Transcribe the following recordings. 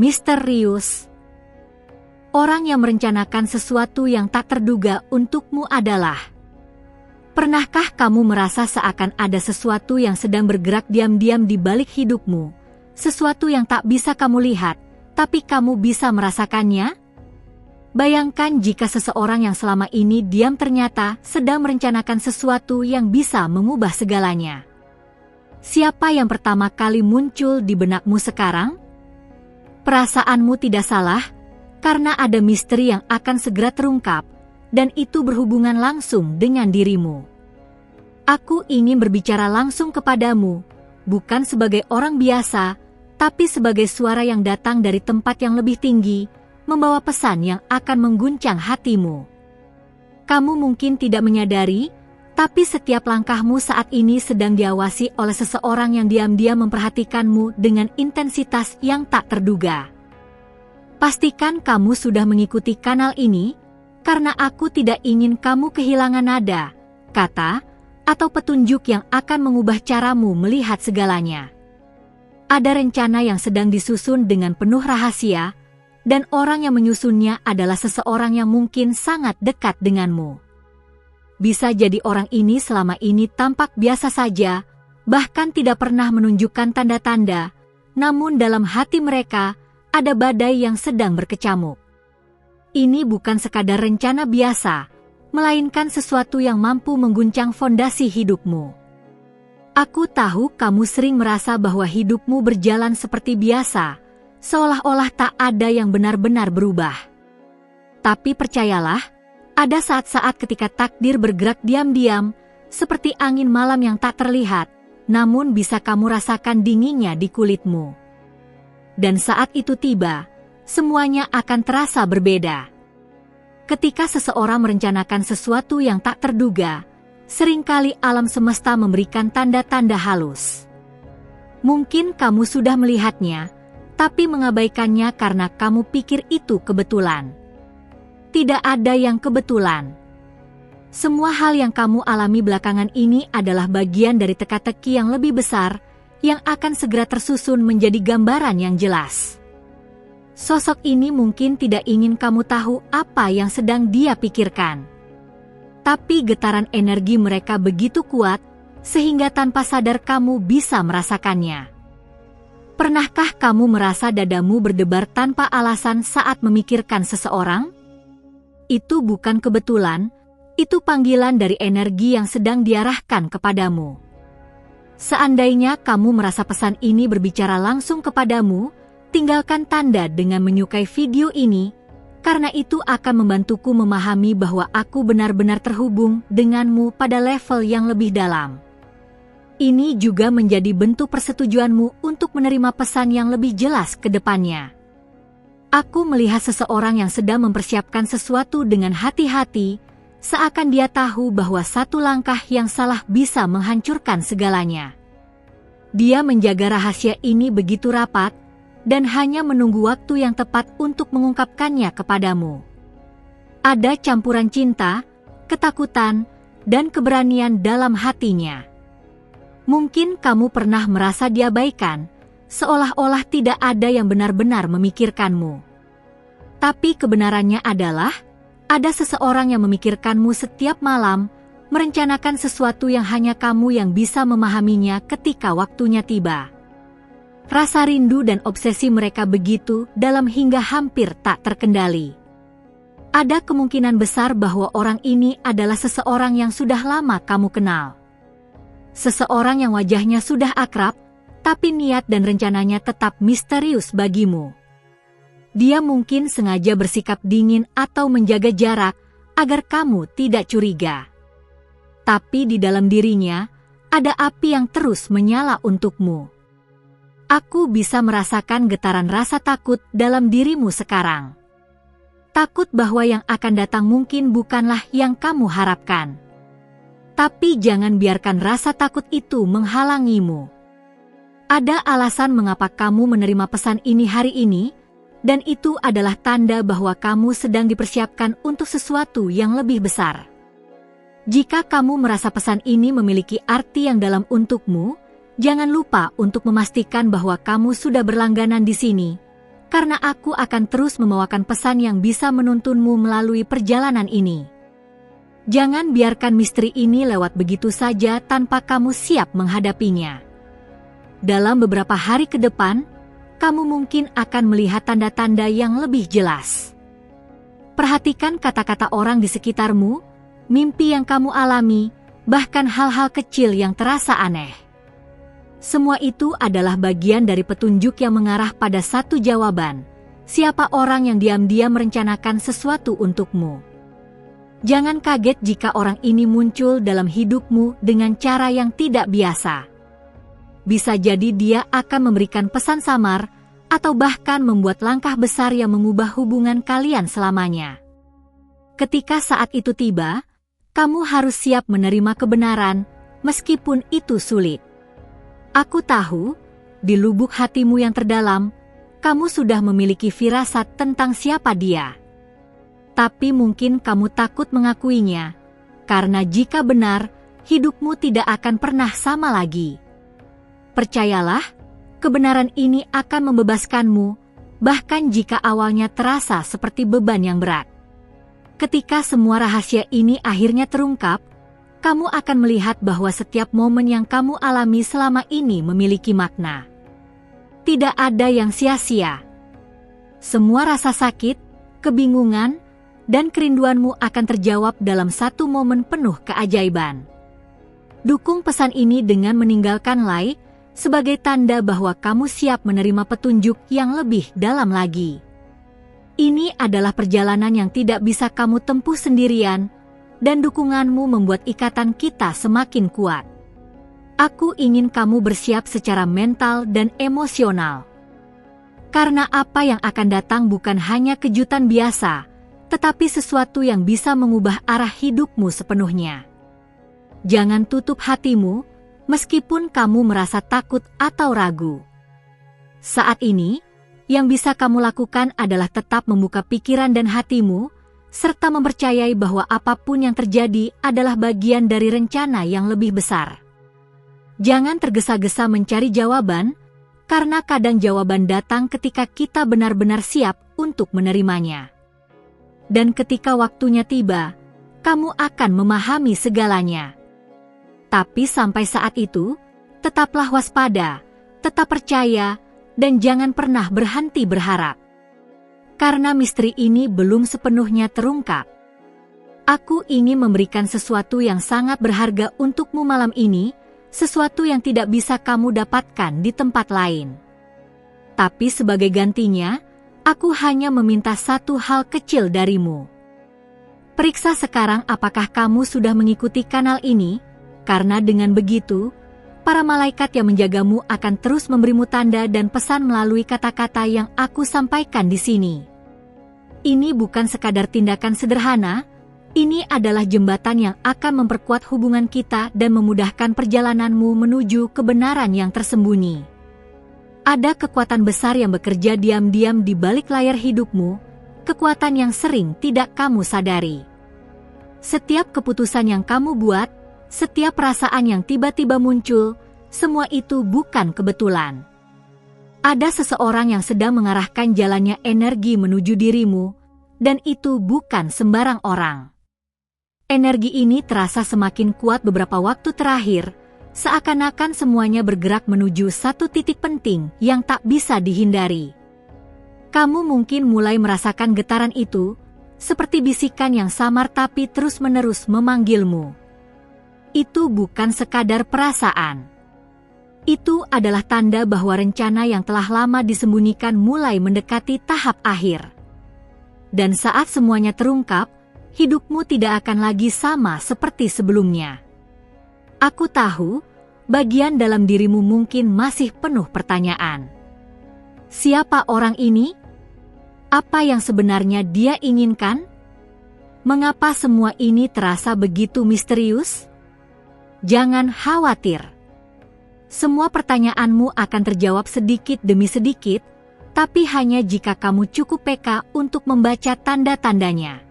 misterius. Orang yang merencanakan sesuatu yang tak terduga untukmu adalah... Pernahkah kamu merasa seakan ada sesuatu yang sedang bergerak diam-diam di balik hidupmu? Sesuatu yang tak bisa kamu lihat, tapi kamu bisa merasakannya? Bayangkan jika seseorang yang selama ini diam ternyata sedang merencanakan sesuatu yang bisa mengubah segalanya. Siapa yang pertama kali muncul di benakmu sekarang? Perasaanmu tidak salah, karena ada misteri yang akan segera terungkap, dan itu berhubungan langsung dengan dirimu. Aku ingin berbicara langsung kepadamu, bukan sebagai orang biasa, tapi sebagai suara yang datang dari tempat yang lebih tinggi, membawa pesan yang akan mengguncang hatimu. Kamu mungkin tidak menyadari, tapi setiap langkahmu saat ini sedang diawasi oleh seseorang yang diam-diam memperhatikanmu dengan intensitas yang tak terduga. Pastikan kamu sudah mengikuti kanal ini, karena aku tidak ingin kamu kehilangan nada, kata, atau petunjuk yang akan mengubah caramu melihat segalanya. Ada rencana yang sedang disusun dengan penuh rahasia, dan orang yang menyusunnya adalah seseorang yang mungkin sangat dekat denganmu. Bisa jadi orang ini selama ini tampak biasa saja, bahkan tidak pernah menunjukkan tanda-tanda, namun dalam hati mereka ada badai yang sedang berkecamuk. Ini bukan sekadar rencana biasa, melainkan sesuatu yang mampu mengguncang fondasi hidupmu. Aku tahu kamu sering merasa bahwa hidupmu berjalan seperti biasa, seolah-olah tak ada yang benar-benar berubah. Tapi percayalah, ada saat-saat ketika takdir bergerak diam-diam, seperti angin malam yang tak terlihat, namun bisa kamu rasakan dinginnya di kulitmu. Dan saat itu tiba, semuanya akan terasa berbeda. Ketika seseorang merencanakan sesuatu yang tak terduga, seringkali alam semesta memberikan tanda-tanda halus. Mungkin kamu sudah melihatnya, tapi mengabaikannya karena kamu pikir itu kebetulan. Tidak ada yang kebetulan. Semua hal yang kamu alami belakangan ini adalah bagian dari teka-teki yang lebih besar, yang akan segera tersusun menjadi gambaran yang jelas. Sosok ini mungkin tidak ingin kamu tahu apa yang sedang dia pikirkan. Tapi getaran energi mereka begitu kuat, sehingga tanpa sadar kamu bisa merasakannya. Pernahkah kamu merasa dadamu berdebar tanpa alasan saat memikirkan seseorang? Itu bukan kebetulan, itu panggilan dari energi yang sedang diarahkan kepadamu. Seandainya kamu merasa pesan ini berbicara langsung kepadamu, tinggalkan tanda dengan menyukai video ini, karena itu akan membantuku memahami bahwa aku benar-benar terhubung denganmu pada level yang lebih dalam. Ini juga menjadi bentuk persetujuanmu untuk menerima pesan yang lebih jelas ke depannya. Aku melihat seseorang yang sedang mempersiapkan sesuatu dengan hati-hati, seakan dia tahu bahwa satu langkah yang salah bisa menghancurkan segalanya. Dia menjaga rahasia ini begitu rapat, dan hanya menunggu waktu yang tepat untuk mengungkapkannya kepadamu. Ada campuran cinta, ketakutan, dan keberanian dalam hatinya. Mungkin kamu pernah merasa diabaikan, seolah-olah tidak ada yang benar-benar memikirkanmu. Tapi kebenarannya adalah, ada seseorang yang memikirkanmu setiap malam, merencanakan sesuatu yang hanya kamu yang bisa memahaminya ketika waktunya tiba. Rasa rindu dan obsesi mereka begitu dalam hingga hampir tak terkendali. Ada kemungkinan besar bahwa orang ini adalah seseorang yang sudah lama kamu kenal. Seseorang yang wajahnya sudah akrab, tapi niat dan rencananya tetap misterius bagimu. Dia mungkin sengaja bersikap dingin atau menjaga jarak agar kamu tidak curiga. Tapi di dalam dirinya, ada api yang terus menyala untukmu. Aku bisa merasakan getaran rasa takut dalam dirimu sekarang. Takut bahwa yang akan datang mungkin bukanlah yang kamu harapkan. Tapi jangan biarkan rasa takut itu menghalangimu. Ada alasan mengapa kamu menerima pesan ini hari ini, dan itu adalah tanda bahwa kamu sedang dipersiapkan untuk sesuatu yang lebih besar. Jika kamu merasa pesan ini memiliki arti yang dalam untukmu, jangan lupa untuk memastikan bahwa kamu sudah berlangganan di sini, karena aku akan terus membawakan pesan yang bisa menuntunmu melalui perjalanan ini. Jangan biarkan misteri ini lewat begitu saja tanpa kamu siap menghadapinya. Dalam beberapa hari ke depan, kamu mungkin akan melihat tanda-tanda yang lebih jelas. Perhatikan kata-kata orang di sekitarmu, mimpi yang kamu alami, bahkan hal-hal kecil yang terasa aneh. Semua itu adalah bagian dari petunjuk yang mengarah pada satu jawaban. Siapa orang yang diam-diam merencanakan sesuatu untukmu? Jangan kaget jika orang ini muncul dalam hidupmu dengan cara yang tidak biasa. Bisa jadi dia akan memberikan pesan samar, atau bahkan membuat langkah besar yang mengubah hubungan kalian selamanya. Ketika saat itu tiba, kamu harus siap menerima kebenaran, meskipun itu sulit. Aku tahu, di lubuk hatimu yang terdalam, kamu sudah memiliki firasat tentang siapa dia. Tapi mungkin kamu takut mengakuinya, karena jika benar, hidupmu tidak akan pernah sama lagi. Percayalah, kebenaran ini akan membebaskanmu, bahkan jika awalnya terasa seperti beban yang berat. Ketika semua rahasia ini akhirnya terungkap, kamu akan melihat bahwa setiap momen yang kamu alami selama ini memiliki makna. Tidak ada yang sia-sia. Semua rasa sakit, kebingungan, dan kerinduanmu akan terjawab dalam satu momen penuh keajaiban. Dukung pesan ini dengan meninggalkan like, sebagai tanda bahwa kamu siap menerima petunjuk yang lebih dalam lagi. Ini adalah perjalanan yang tidak bisa kamu tempuh sendirian, dan dukunganmu membuat ikatan kita semakin kuat. Aku ingin kamu bersiap secara mental dan emosional. Karena apa yang akan datang bukan hanya kejutan biasa, tetapi sesuatu yang bisa mengubah arah hidupmu sepenuhnya. Jangan tutup hatimu, meskipun kamu merasa takut atau ragu. Saat ini, yang bisa kamu lakukan adalah tetap membuka pikiran dan hatimu, serta mempercayai bahwa apapun yang terjadi adalah bagian dari rencana yang lebih besar. Jangan tergesa-gesa mencari jawaban, karena kadang jawaban datang ketika kita benar-benar siap untuk menerimanya. Dan ketika waktunya tiba, kamu akan memahami segalanya. Tapi sampai saat itu, tetaplah waspada, tetap percaya, dan jangan pernah berhenti berharap. Karena misteri ini belum sepenuhnya terungkap. Aku ingin memberikan sesuatu yang sangat berharga untukmu malam ini, sesuatu yang tidak bisa kamu dapatkan di tempat lain. Tapi sebagai gantinya, aku hanya meminta satu hal kecil darimu. Periksa sekarang apakah kamu sudah mengikuti kanal ini, karena dengan begitu, para malaikat yang menjagamu akan terus memberimu tanda dan pesan melalui kata-kata yang aku sampaikan di sini. Ini bukan sekadar tindakan sederhana, ini adalah jembatan yang akan memperkuat hubungan kita dan memudahkan perjalananmu menuju kebenaran yang tersembunyi. Ada kekuatan besar yang bekerja diam-diam di balik layar hidupmu, kekuatan yang sering tidak kamu sadari. Setiap keputusan yang kamu buat, setiap perasaan yang tiba-tiba muncul, semua itu bukan kebetulan. Ada seseorang yang sedang mengarahkan jalannya energi menuju dirimu, dan itu bukan sembarang orang. Energi ini terasa semakin kuat beberapa waktu terakhir, seakan-akan semuanya bergerak menuju satu titik penting yang tak bisa dihindari. Kamu mungkin mulai merasakan getaran itu, seperti bisikan yang samar tapi terus-menerus memanggilmu. Itu bukan sekadar perasaan. Itu adalah tanda bahwa rencana yang telah lama disembunyikan mulai mendekati tahap akhir. Dan saat semuanya terungkap, hidupmu tidak akan lagi sama seperti sebelumnya. Aku tahu, bagian dalam dirimu mungkin masih penuh pertanyaan. Siapa orang ini? Apa yang sebenarnya dia inginkan? Mengapa semua ini terasa begitu misterius? Jangan khawatir. Semua pertanyaanmu akan terjawab sedikit demi sedikit, tapi hanya jika kamu cukup peka untuk membaca tanda-tandanya.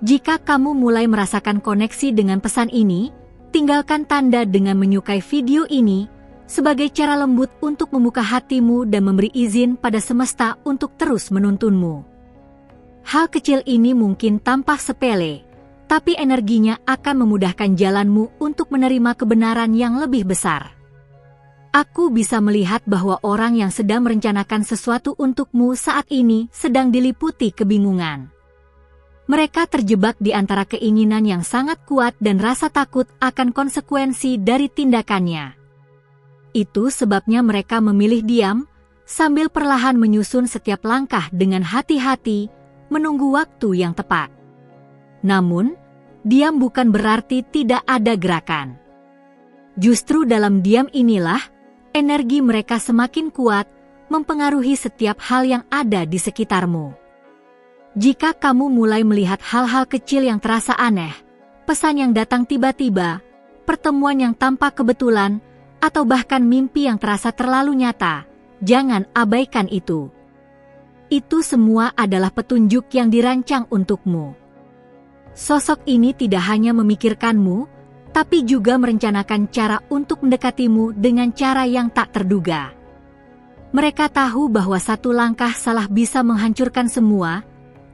Jika kamu mulai merasakan koneksi dengan pesan ini, tinggalkan tanda dengan menyukai video ini, sebagai cara lembut untuk membuka hatimu dan memberi izin pada semesta untuk terus menuntunmu. Hal kecil ini mungkin tampak sepele, tapi energinya akan memudahkan jalanmu untuk menerima kebenaran yang lebih besar. Aku bisa melihat bahwa orang yang sedang merencanakan sesuatu untukmu saat ini sedang diliputi kebingungan. Mereka terjebak di antara keinginan yang sangat kuat dan rasa takut akan konsekuensi dari tindakannya. Itu sebabnya mereka memilih diam, sambil perlahan menyusun setiap langkah dengan hati-hati, menunggu waktu yang tepat. Namun, diam bukan berarti tidak ada gerakan. Justru dalam diam inilah, energi mereka semakin kuat, mempengaruhi setiap hal yang ada di sekitarmu. Jika kamu mulai melihat hal-hal kecil yang terasa aneh, pesan yang datang tiba-tiba, pertemuan yang tanpa kebetulan, atau bahkan mimpi yang terasa terlalu nyata, jangan abaikan itu. Itu semua adalah petunjuk yang dirancang untukmu. Sosok ini tidak hanya memikirkanmu, tapi juga merencanakan cara untuk mendekatimu dengan cara yang tak terduga. Mereka tahu bahwa satu langkah salah bisa menghancurkan semua,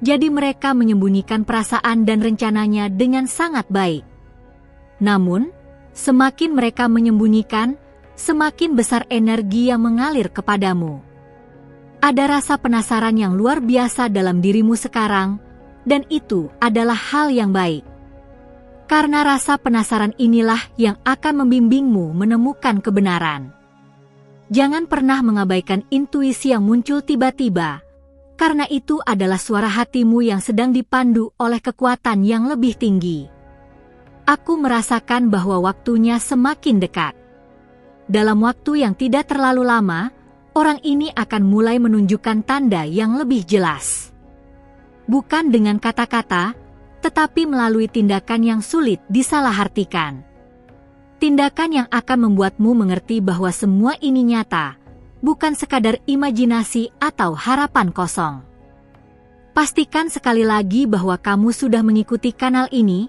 jadi mereka menyembunyikan perasaan dan rencananya dengan sangat baik. Namun, semakin mereka menyembunyikan, semakin besar energi yang mengalir kepadamu. Ada rasa penasaran yang luar biasa dalam dirimu sekarang, dan itu adalah hal yang baik. Karena rasa penasaran inilah yang akan membimbingmu menemukan kebenaran. Jangan pernah mengabaikan intuisi yang muncul tiba-tiba, karena itu adalah suara hatimu yang sedang dipandu oleh kekuatan yang lebih tinggi. Aku merasakan bahwa waktunya semakin dekat. Dalam waktu yang tidak terlalu lama, orang ini akan mulai menunjukkan tanda yang lebih jelas. Bukan dengan kata-kata, tetapi melalui tindakan yang sulit disalahartikan. Tindakan yang akan membuatmu mengerti bahwa semua ini nyata, bukan sekadar imajinasi atau harapan kosong. Pastikan sekali lagi bahwa kamu sudah mengikuti kanal ini,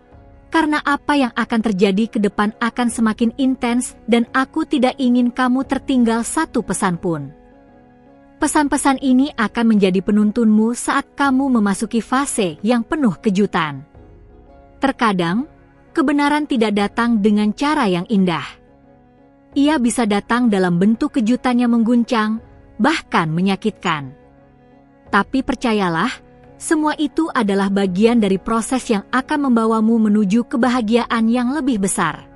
karena apa yang akan terjadi ke depan akan semakin intens dan aku tidak ingin kamu tertinggal satu pesan pun. Pesan-pesan ini akan menjadi penuntunmu saat kamu memasuki fase yang penuh kejutan. Terkadang, kebenaran tidak datang dengan cara yang indah. Ia bisa datang dalam bentuk kejutan yang mengguncang, bahkan menyakitkan. Tapi percayalah, semua itu adalah bagian dari proses yang akan membawamu menuju kebahagiaan yang lebih besar.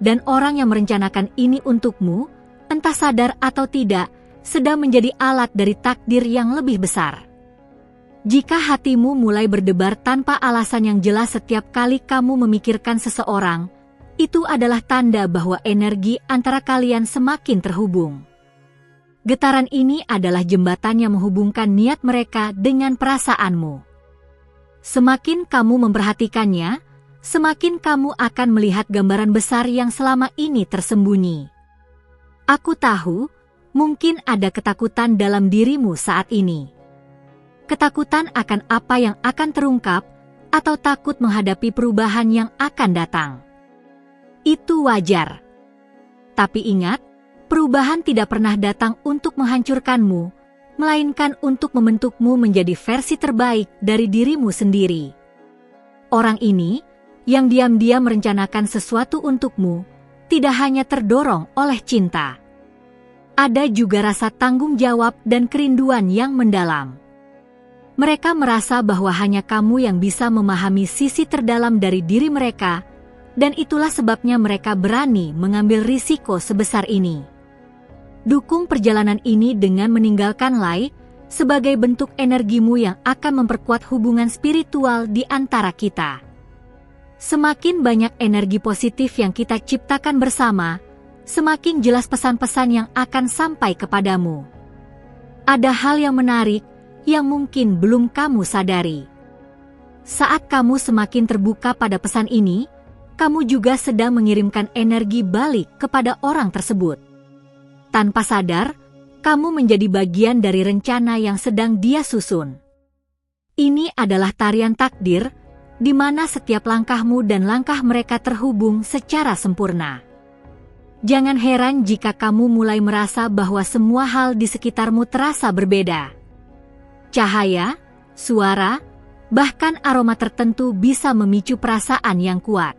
Dan orang yang merencanakan ini untukmu, entah sadar atau tidak, sedang menjadi alat dari takdir yang lebih besar. Jika hatimu mulai berdebar tanpa alasan yang jelas setiap kali kamu memikirkan seseorang, itu adalah tanda bahwa energi antara kalian semakin terhubung. Getaran ini adalah jembatan yang menghubungkan niat mereka dengan perasaanmu. Semakin kamu memperhatikannya, semakin kamu akan melihat gambaran besar yang selama ini tersembunyi. Aku tahu, mungkin ada ketakutan dalam dirimu saat ini. Ketakutan akan apa yang akan terungkap, atau takut menghadapi perubahan yang akan datang. Itu wajar. Tapi ingat, perubahan tidak pernah datang untuk menghancurkanmu, melainkan untuk membentukmu menjadi versi terbaik dari dirimu sendiri. Orang ini, yang diam-diam merencanakan sesuatu untukmu, tidak hanya terdorong oleh cinta. Ada juga rasa tanggung jawab dan kerinduan yang mendalam. Mereka merasa bahwa hanya kamu yang bisa memahami sisi terdalam dari diri mereka, dan itulah sebabnya mereka berani mengambil risiko sebesar ini. Dukung perjalanan ini dengan meninggalkan Lai, sebagai bentuk energimu yang akan memperkuat hubungan spiritual di antara kita. Semakin banyak energi positif yang kita ciptakan bersama, semakin jelas pesan-pesan yang akan sampai kepadamu. Ada hal yang menarik yang mungkin belum kamu sadari. Saat kamu semakin terbuka pada pesan ini, kamu juga sedang mengirimkan energi balik kepada orang tersebut. Tanpa sadar, kamu menjadi bagian dari rencana yang sedang dia susun. Ini adalah tarian takdir, di mana setiap langkahmu dan langkah mereka terhubung secara sempurna. Jangan heran jika kamu mulai merasa bahwa semua hal di sekitarmu terasa berbeda. Cahaya, suara, bahkan aroma tertentu bisa memicu perasaan yang kuat.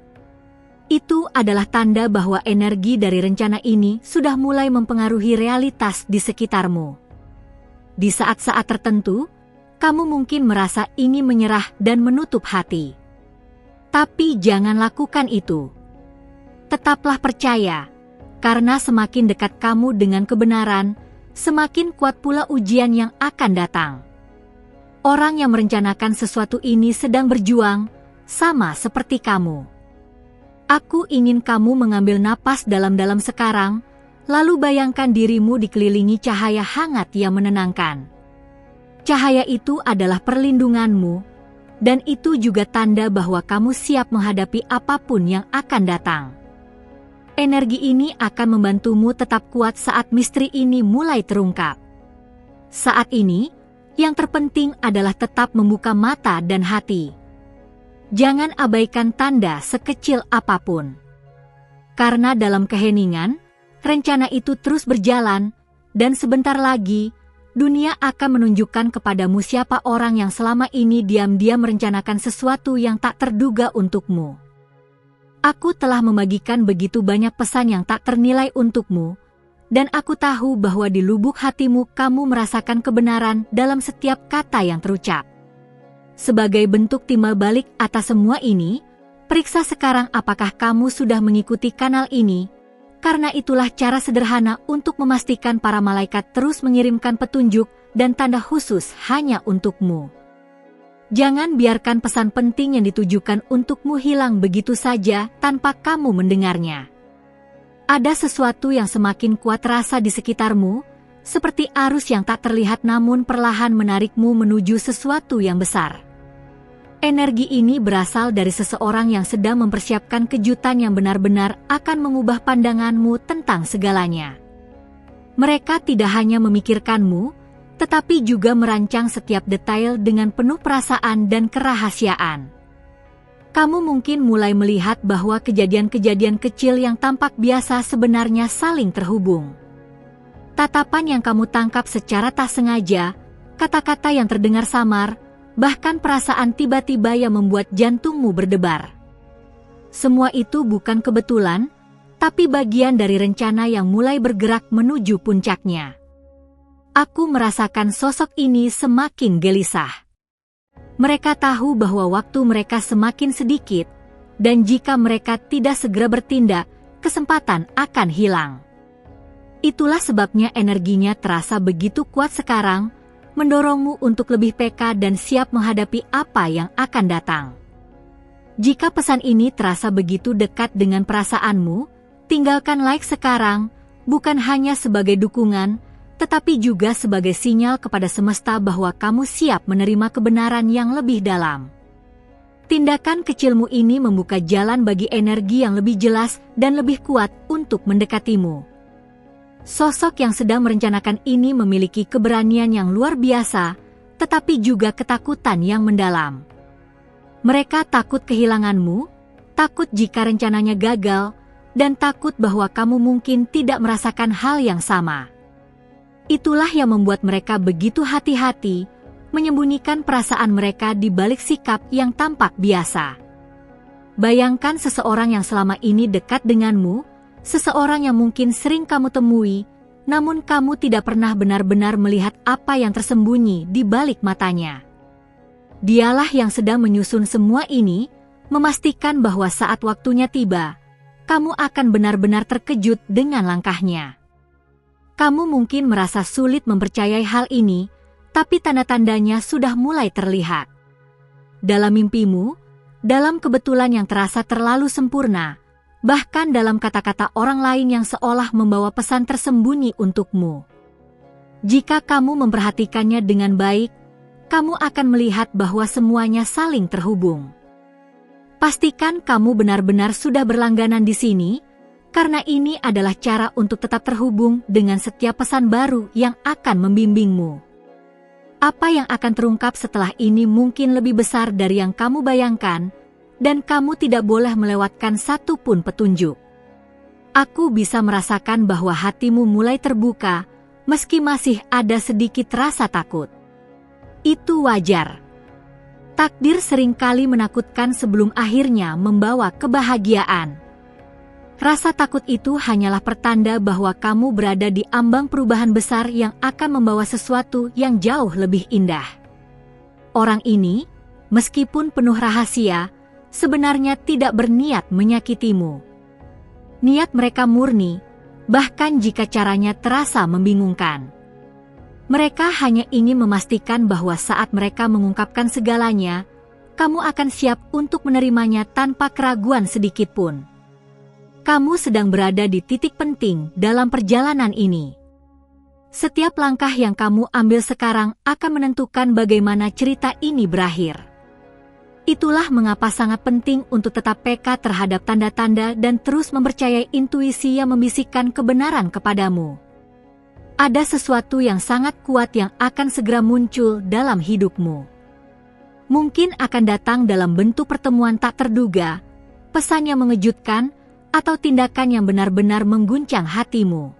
Itu adalah tanda bahwa energi dari rencana ini sudah mulai mempengaruhi realitas di sekitarmu. Di saat-saat tertentu, kamu mungkin merasa ingin menyerah dan menutup hati. Tapi jangan lakukan itu. Tetaplah percaya, karena semakin dekat kamu dengan kebenaran, semakin kuat pula ujian yang akan datang. Orang yang merencanakan sesuatu ini sedang berjuang, sama seperti kamu. Aku ingin kamu mengambil napas dalam-dalam sekarang, lalu bayangkan dirimu dikelilingi cahaya hangat yang menenangkan. Cahaya itu adalah perlindunganmu, dan itu juga tanda bahwa kamu siap menghadapi apapun yang akan datang. Energi ini akan membantumu tetap kuat saat misteri ini mulai terungkap. Saat ini, yang terpenting adalah tetap membuka mata dan hati. Jangan abaikan tanda sekecil apapun. Karena dalam keheningan, rencana itu terus berjalan, dan sebentar lagi, dunia akan menunjukkan kepadamu siapa orang yang selama ini diam-diam merencanakan sesuatu yang tak terduga untukmu. Aku telah membagikan begitu banyak pesan yang tak ternilai untukmu, dan aku tahu bahwa di lubuk hatimu kamu merasakan kebenaran dalam setiap kata yang terucap. Sebagai bentuk timbal balik atas semua ini, periksa sekarang apakah kamu sudah mengikuti kanal ini, karena itulah cara sederhana untuk memastikan para malaikat terus mengirimkan petunjuk dan tanda khusus hanya untukmu. Jangan biarkan pesan penting yang ditujukan untukmu hilang begitu saja tanpa kamu mendengarnya. Ada sesuatu yang semakin kuat rasa di sekitarmu, seperti arus yang tak terlihat namun perlahan menarikmu menuju sesuatu yang besar. Energi ini berasal dari seseorang yang sedang mempersiapkan kejutan yang benar-benar akan mengubah pandanganmu tentang segalanya. Mereka tidak hanya memikirkanmu, tetapi juga merancang setiap detail dengan penuh perasaan dan kerahasiaan. Kamu mungkin mulai melihat bahwa kejadian-kejadian kecil yang tampak biasa sebenarnya saling terhubung. Tatapan yang kamu tangkap secara tak sengaja, kata-kata yang terdengar samar, bahkan perasaan tiba-tiba yang membuat jantungmu berdebar. Semua itu bukan kebetulan, tapi bagian dari rencana yang mulai bergerak menuju puncaknya. Aku merasakan sosok ini semakin gelisah. Mereka tahu bahwa waktu mereka semakin sedikit, dan jika mereka tidak segera bertindak, kesempatan akan hilang. Itulah sebabnya energinya terasa begitu kuat sekarang, mendorongmu untuk lebih peka dan siap menghadapi apa yang akan datang. Jika pesan ini terasa begitu dekat dengan perasaanmu, tinggalkan like sekarang, bukan hanya sebagai dukungan, tetapi juga sebagai sinyal kepada semesta bahwa kamu siap menerima kebenaran yang lebih dalam. Tindakan kecilmu ini membuka jalan bagi energi yang lebih jelas dan lebih kuat untuk mendekatimu. Sosok yang sedang merencanakan ini memiliki keberanian yang luar biasa, tetapi juga ketakutan yang mendalam. Mereka takut kehilanganmu, takut jika rencananya gagal, dan takut bahwa kamu mungkin tidak merasakan hal yang sama. Itulah yang membuat mereka begitu hati-hati, menyembunyikan perasaan mereka di balik sikap yang tampak biasa. Bayangkan seseorang yang selama ini dekat denganmu, seseorang yang mungkin sering kamu temui, namun kamu tidak pernah benar-benar melihat apa yang tersembunyi di balik matanya. Dialah yang sedang menyusun semua ini, memastikan bahwa saat waktunya tiba, kamu akan benar-benar terkejut dengan langkahnya. Kamu mungkin merasa sulit mempercayai hal ini, tapi tanda-tandanya sudah mulai terlihat. Dalam mimpimu, dalam kebetulan yang terasa terlalu sempurna, bahkan dalam kata-kata orang lain yang seolah membawa pesan tersembunyi untukmu. Jika kamu memperhatikannya dengan baik, kamu akan melihat bahwa semuanya saling terhubung. Pastikan kamu benar-benar sudah berlangganan di sini, karena ini adalah cara untuk tetap terhubung dengan setiap pesan baru yang akan membimbingmu. Apa yang akan terungkap setelah ini mungkin lebih besar dari yang kamu bayangkan, dan kamu tidak boleh melewatkan satu pun petunjuk. Aku bisa merasakan bahwa hatimu mulai terbuka, meski masih ada sedikit rasa takut. Itu wajar. Takdir seringkali menakutkan sebelum akhirnya membawa kebahagiaan. Rasa takut itu hanyalah pertanda bahwa kamu berada di ambang perubahan besar yang akan membawa sesuatu yang jauh lebih indah. Orang ini, meskipun penuh rahasia, sebenarnya tidak berniat menyakitimu. Niat mereka murni, bahkan jika caranya terasa membingungkan. Mereka hanya ingin memastikan bahwa saat mereka mengungkapkan segalanya, kamu akan siap untuk menerimanya tanpa keraguan sedikitpun. Kamu sedang berada di titik penting dalam perjalanan ini. Setiap langkah yang kamu ambil sekarang akan menentukan bagaimana cerita ini berakhir. Itulah mengapa sangat penting untuk tetap peka terhadap tanda-tanda dan terus mempercayai intuisi yang membisikkan kebenaran kepadamu. Ada sesuatu yang sangat kuat yang akan segera muncul dalam hidupmu. Mungkin akan datang dalam bentuk pertemuan tak terduga, pesan yang mengejutkan, atau tindakan yang benar-benar mengguncang hatimu.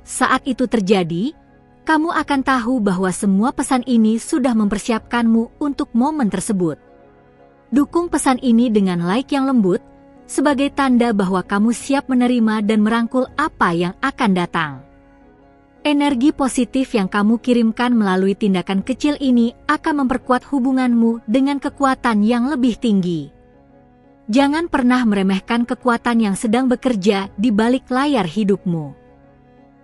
Saat itu terjadi, kamu akan tahu bahwa semua pesan ini sudah mempersiapkanmu untuk momen tersebut. Dukung pesan ini dengan like yang lembut, sebagai tanda bahwa kamu siap menerima dan merangkul apa yang akan datang. Energi positif yang kamu kirimkan melalui tindakan kecil ini akan memperkuat hubunganmu dengan kekuatan yang lebih tinggi. Jangan pernah meremehkan kekuatan yang sedang bekerja di balik layar hidupmu.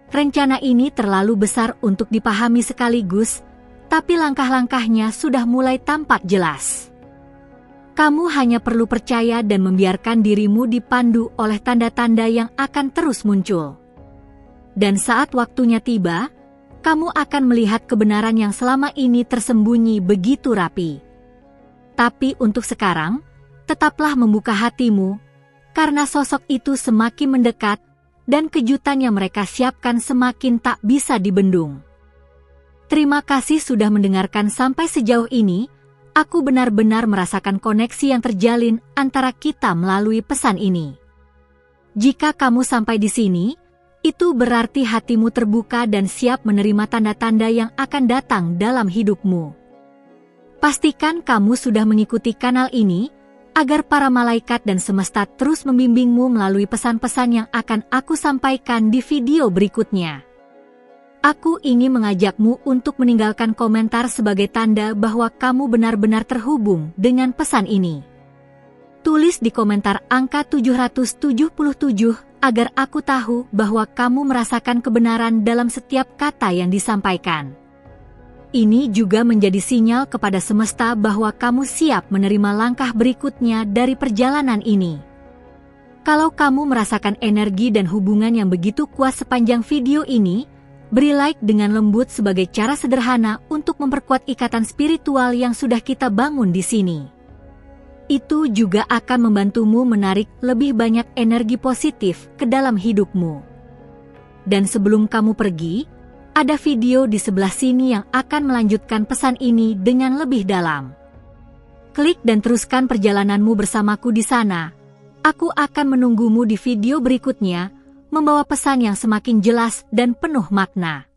Rencana ini terlalu besar untuk dipahami sekaligus, tapi langkah-langkahnya sudah mulai tampak jelas. Kamu hanya perlu percaya dan membiarkan dirimu dipandu oleh tanda-tanda yang akan terus muncul. Dan saat waktunya tiba, kamu akan melihat kebenaran yang selama ini tersembunyi begitu rapi. Tapi untuk sekarang, tetaplah membuka hatimu, karena sosok itu semakin mendekat, dan kejutan yang mereka siapkan semakin tak bisa dibendung. Terima kasih sudah mendengarkan sampai sejauh ini. Aku benar-benar merasakan koneksi yang terjalin antara kita melalui pesan ini. Jika kamu sampai di sini, itu berarti hatimu terbuka dan siap menerima tanda-tanda yang akan datang dalam hidupmu. Pastikan kamu sudah mengikuti kanal ini, agar para malaikat dan semesta terus membimbingmu melalui pesan-pesan yang akan aku sampaikan di video berikutnya. Aku ingin mengajakmu untuk meninggalkan komentar sebagai tanda bahwa kamu benar-benar terhubung dengan pesan ini. Tulis di komentar angka 777 agar aku tahu bahwa kamu merasakan kebenaran dalam setiap kata yang disampaikan. Ini juga menjadi sinyal kepada semesta bahwa kamu siap menerima langkah berikutnya dari perjalanan ini. Kalau kamu merasakan energi dan hubungan yang begitu kuat sepanjang video ini, beri like dengan lembut sebagai cara sederhana untuk memperkuat ikatan spiritual yang sudah kita bangun di sini. Itu juga akan membantumu menarik lebih banyak energi positif ke dalam hidupmu. Dan sebelum kamu pergi, ada video di sebelah sini yang akan melanjutkan pesan ini dengan lebih dalam. Klik dan teruskan perjalananmu bersamaku di sana. Aku akan menunggumu di video berikutnya, membawa pesan yang semakin jelas dan penuh makna.